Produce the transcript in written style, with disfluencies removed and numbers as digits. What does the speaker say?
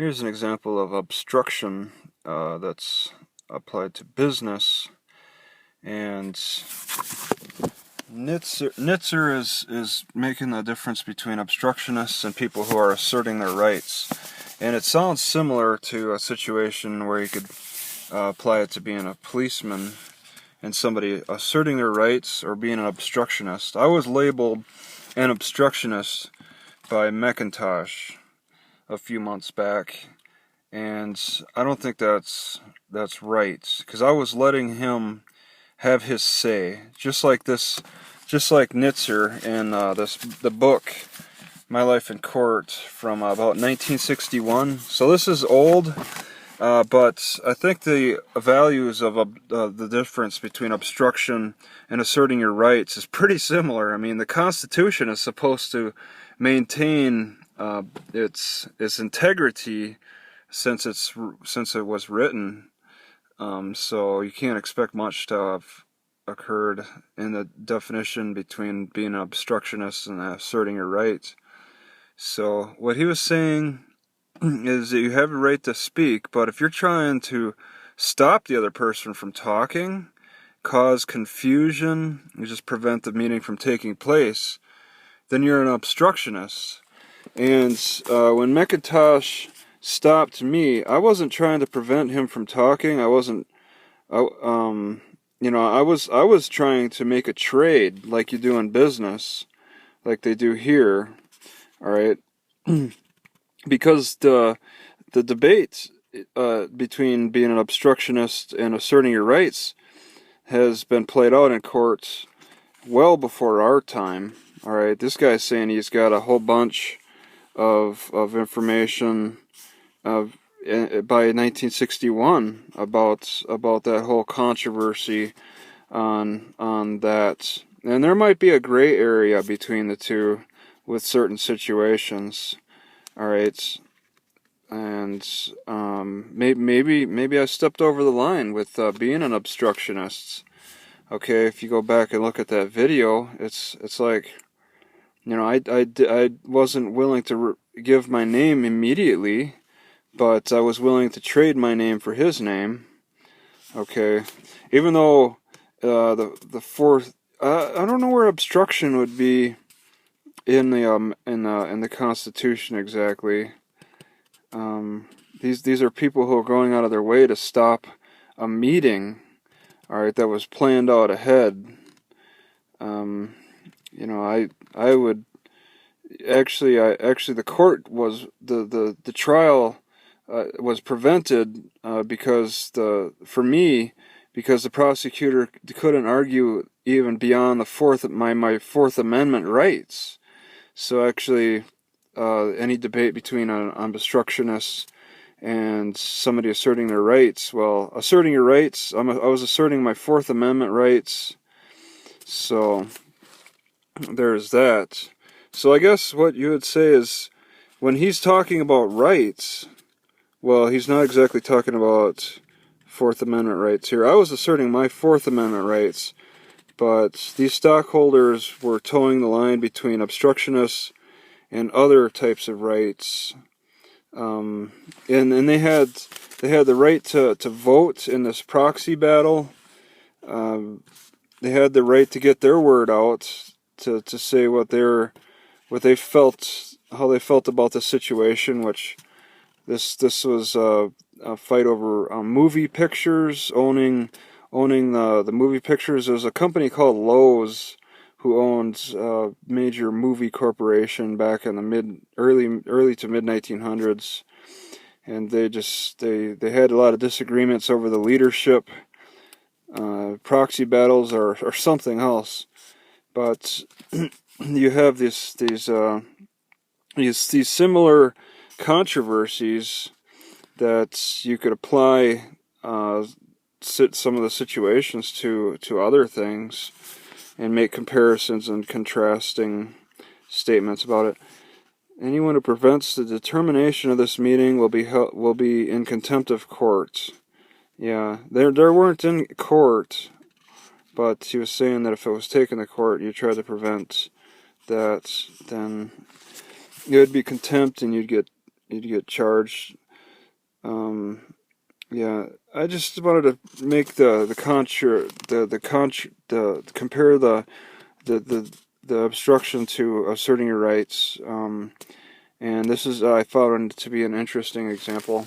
Here's an example of obstruction that's applied to business, and Nizer is making the difference between obstructionists and people who are asserting their rights. And it sounds similar to a situation where you could apply it to being a policeman and somebody asserting their rights or being an obstructionist. I was labeled an obstructionist by McIntosh a few months back, and I don't think that's right, because I was letting him have his say, just like Nizer in the book My Life in Court from about 1961. So this is old, but I think the values of the difference between obstruction and asserting your rights is pretty similar. I mean, the Constitution is supposed to maintain its integrity since it was written. So you can't expect much to have occurred in the definition between being an obstructionist and asserting your rights. So what he was saying is that you have a right to speak, but if you're trying to stop the other person from talking, cause confusion, and just prevent the meeting from taking place, then you're an obstructionist. And when McIntosh stopped me, I wasn't trying to prevent him from talking. I was trying to make a trade like you do in business, like they do here. All right, because the debate between being an obstructionist and asserting your rights has been played out in courts well before our time. All right, this guy's saying he's got a whole bunch of information by 1961 about that whole controversy on that, and there might be a gray area between the two with certain situations. All right, and maybe I stepped over the line with being an obstructionist. Okay, if you go back and look at that video, it's like, I wasn't willing to give my name immediately, but I was willing to trade my name for his name. Okay, even though the fourth, I don't know where obstruction would be in the Constitution exactly. These are people who are going out of their way to stop a meeting, all right, that was planned out ahead. I would actually the court was the trial was prevented because the prosecutor couldn't argue even beyond my Fourth Amendment rights. So actually, any debate between an obstructionist and somebody asserting their rights, well, asserting your rights, I was asserting my Fourth Amendment rights. So there's that. So I guess what you would say is, when he's talking about rights, well, he's not exactly talking about Fourth Amendment rights here. I was asserting my Fourth Amendment rights, but these stockholders were towing the line between obstructionists and other types of rights. And they had the right to vote in this proxy battle. They had the right to get their word out, to say how they felt about the situation, which this was a fight over movie pictures, owning the movie pictures. There's a company called Lowe's who owned a major movie corporation back in the early to mid 1900s, and they had a lot of disagreements over the leadership. Proxy battles or something else, but you have these similar controversies that you could apply some of the situations to other things and make comparisons and contrasting statements about it. Anyone who prevents the determination of this meeting will be in contempt of court. Yeah, there weren't in court, but he was saying that if it was taken to court, you tried to prevent that, then it would be contempt, and you'd get charged Yeah, I just wanted to make compare the obstruction to asserting your rights. And this is I found to be an interesting example.